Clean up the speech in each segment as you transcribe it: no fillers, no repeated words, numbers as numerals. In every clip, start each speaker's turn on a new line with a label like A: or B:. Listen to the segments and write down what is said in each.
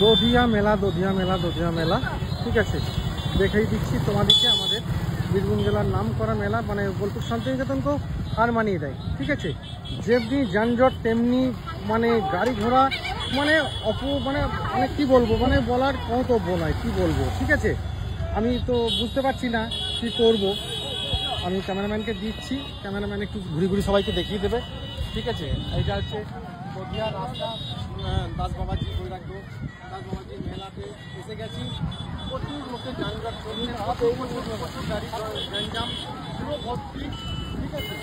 A: দধিয়া মেলা দধিয়া মেলা দধিয়া মেলা ঠিক আছে, দেখাই দিচ্ছি তোমাদেরকে। আমাদের বীরভূম জেলার নাম করা মেলা, মানে বোলপুর শান্তিনিকেতন তো হার মানিয়ে দেয় ঠিক আছে। যেমনি যানজট তেমনি মানে গাড়ি ঘোড়া, মানে মানে কি বলবো, মানে বলার কর্তব্য নয়, কি বলবো ঠিক আছে। আমি তো বুঝতে পারছি না কি করব। আমি ক্যামেরাম্যানকে দিচ্ছি, ক্যামেরাম্যান একটু ঘুরে ঘুরে সবাইকে দেখিয়ে দেবে ঠিক আছে। এইটা হচ্ছে দধিয়া রাস্তা, দাসবাবাজি করে রাখবো। দাসবাবাজি মেলাতে এসে গেছি, প্রচুর লোকের যানজট চলছে, প্রচুর গাড়ি গ্যাঞ্জাম পুরো ভর্তি ঠিক আছে।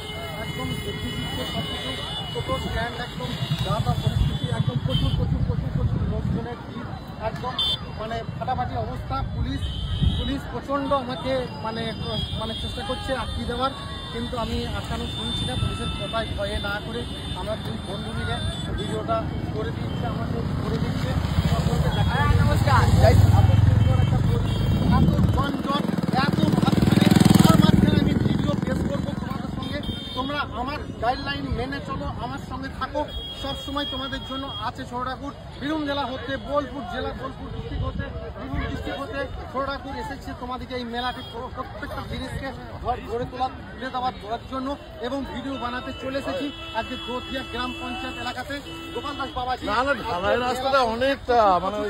A: একদম দেখি দিচ্ছে সব কিছু, টোটো স্ট্যান্ড একদম যাতা পরিস্থিতি, একদম প্রচুর প্রচুর প্রচুর প্রচুর লোকজনের ভিড়, একদম মানে ফাটাফাটি অবস্থা। পুলিশ প্রচণ্ড আমাকে মানে চেষ্টা করছে আটকিয়ে দেওয়ার, কিন্তু আমি আটকানো শুনছি না। পুলিশের কথায় ভয়ে না করে আমরা দুই বন্ধু মিলে ভিডিওটা করে দিচ্ছে, আমাকে করে দিচ্ছে। নমস্কার, এত যানজট, এত মাঝখানে আমি ভিডিও পেশ করবো তোমাদের সঙ্গে। তোমরা আমার গাইডলাইন মেনে চলো, আমার সঙ্গে থাকো। সবসময় তোমাদের জন্য আছে ছোটঠাকুর। বীরভূম জেলা হতে, বোলপুর জেলা, বোলপুর ডিস্ট্রিক্ট হতে, বীরভূম ডিস্ট্রিক্ট হতে ছোটঠাকুর এসেছে তোমাদেরকে এই মেলাটি প্রত্যেকটা জিনিসকে গড়ে তুলে দেওয়ার জন্য, এবং ভিডিও বানাতে চলে এসেছি আজকে দধিয়া গ্রাম পঞ্চায়েত এলাকাতে। গোপাল দাস বাবাজি রাস্তাটা অনেকটা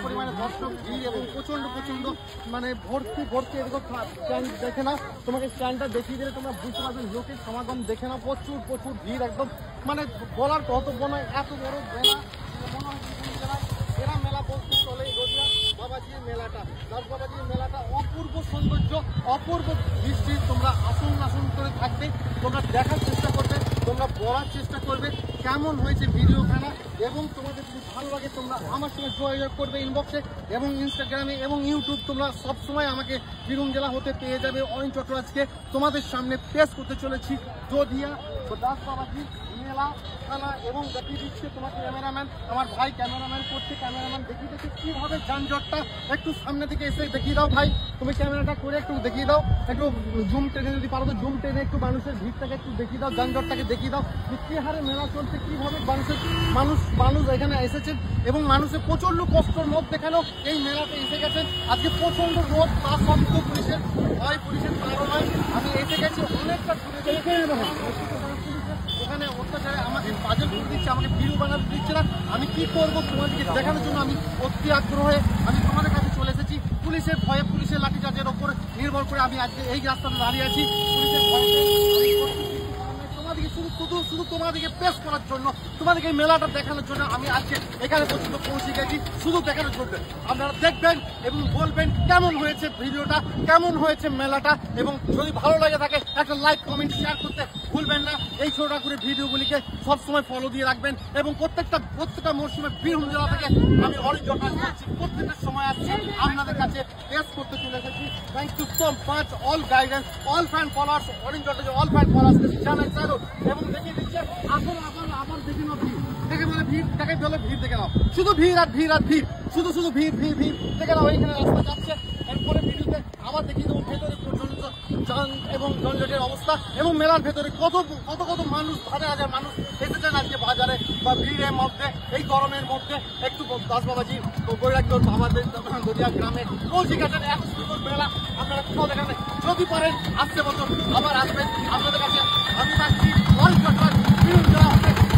A: পরিমাণে দর্শক ভিড় এবং প্রচন্ড মানে ভর্তি এরকম স্ট্যান্ড দেখে নাও, তোমাকে স্ট্যান্ডটা দেখিয়ে দিলে তোমরা বুঝতে পারবে লোকের সমাগম দেখে নাও। প্রচুর ভিড়, একদম মানে বলার কর্তব্য নয়, এত বড় মেলা। মনে হয় এরা মেলা বলতে চলে দধিয়া বাবাজির মেলাটা, দাস বাবাজির মেলাটা অপূর্ব সৌন্দর্য, অপূর্ব দৃষ্টি। তোমরা আসন করে থাকবে, তোমরা দেখার চেষ্টা করবে, তোমরা বলার চেষ্টা করবে কেমন হয়েছে ভিডিওখানা, এবং তোমাদের যদি ভালো লাগে তোমরা আমার সঙ্গে যোগাযোগ করবে ইনবক্সে এবং ইনস্টাগ্রামে এবং ইউটিউব। তোমরা সবসময় আমাকে বীরভূম জেলা হতে পেয়ে যাবে। অয়ন চট্টরাজকে তোমাদের সামনে পেশ করতে চলেছি দধিয়া দাস বাবাজির মেলা থানা, এবং দেখিয়ে দিচ্ছে তোমাকে ক্যামেরাম্যান, আমার ভাই ক্যামেরাম্যান করছে। ক্যামেরাম্যান দেখিয়ে দিচ্ছে কীভাবে যানজটটা, একটু সামনে থেকে এসে দেখিয়ে দাও ভাই, তুমি ক্যামেরাটা করে একটু দেখিয়ে দাও, একটু জুম টেনে যদি পারো তো জুম টেনে একটু মানুষের ভিড়টাকে একটু দেখিয়ে দাও, যানজটটাকে দেখিয়ে দাও যে কী হারে মেলা চলছে, কীভাবে মানুষ এখানে এসেছেন, এবং মানুষের প্রচণ্ড কষ্টর মধ্যে কেন এই মেলাতে এসে গেছেন। আজকে প্রচণ্ড রোদ, তা সত্ত্বেও পুলিশের কারণে আমি এসে গেছি অনেকটা ওখানে অত্যাচারে আমাকে পাজল করে দিচ্ছে, আমাকে ভিডিও বানাতে দিচ্ছে না। আমি কি করবো তোমাদেরকে দেখানোর জন্য আমি অতি আগ্রহে আমি তোমাদের কাছে চলে এসেছি। পুলিশের ভয়ে, পুলিশের লাঠিচার্জের ওপর নির্ভর করে আমি আজকে এই রাস্তাতে দাঁড়িয়ে আছি। পুলিশের ভয়ে তোমাদেরকে শুধু তোমাদেরকে পেশ করার জন্য, তোমাদেরকে এই মেলাটা দেখানোর জন্য আমি আজকে এখানে পর্যন্ত পৌঁছে গেছি, শুধু দেখানোর জন্য। আপনারা দেখবেন এবং বলবেন কেমন হয়েছে ভিডিওটা, কেমন হয়েছে মেলাটা, এবং যদি ভালো লাগে থাকে একটা লাইক কমেন্ট শেয়ার করতে ভুলবেন না। এই ছোটঠাকুরের ভিডিওগুলিকে সবসময় ফলো দিয়ে রাখবেন, এবং প্রত্যেকটা মরশুমে বীরভূম জেলা থেকে আমি অনেক যত্ন করছি, প্রত্যেকটা সময় আসছি আপনাদের কাছে পেশ করতে চলে এসেছি। Thank you so much all guidance, all fan followers, all fan followers জানাই স্যার। এবং দেখিয়ে দিচ্ছে আবার দেখে নাও ভিড়, দেখে মানে ভিড় দেখে চলে, ভিড় দেখে নাও, শুধু ভিড় আর ভিড় আর ভিড়, শুধু ভিড় দেখে নাও। এইখানে রাস্তা যাচ্ছে, এরপরে ভিডিওতে আবার দেখিয়ে দেবো ভেতরে প্রচন্ড যান এবং যানজটের অবস্থা, এবং মেলার ভেতরে কত মানুষ, হাজার মানুষ এসেছেন আজকে বাজারে বা ভিড়ের মধ্যে, এই গরমের মধ্যে একটু দাস বাবাজি বৈরাগ্য আমাদের দধিয়া গ্রামে কলসি ঘাটের এত সুন্দর মেলা আপনারা কোথাও দেখেন। যদি পারেন আসতে বছর আবার আসবেন, আপনাদের কাছে আমি থাকছি।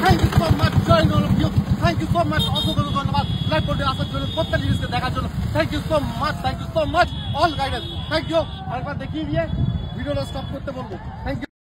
A: Thank you so much, join all of you, thank you so much, অসংখ্য ধন্যবাদ লাইভ করতে আসার জন্য, প্রত্যেক জিনিসকে দেখার জন্য। Thank you so much all guidance, thank you. আরেকবার দেখিয়ে দিয়ে ভিডিওটা স্টপ করতে বলবো। Thank you.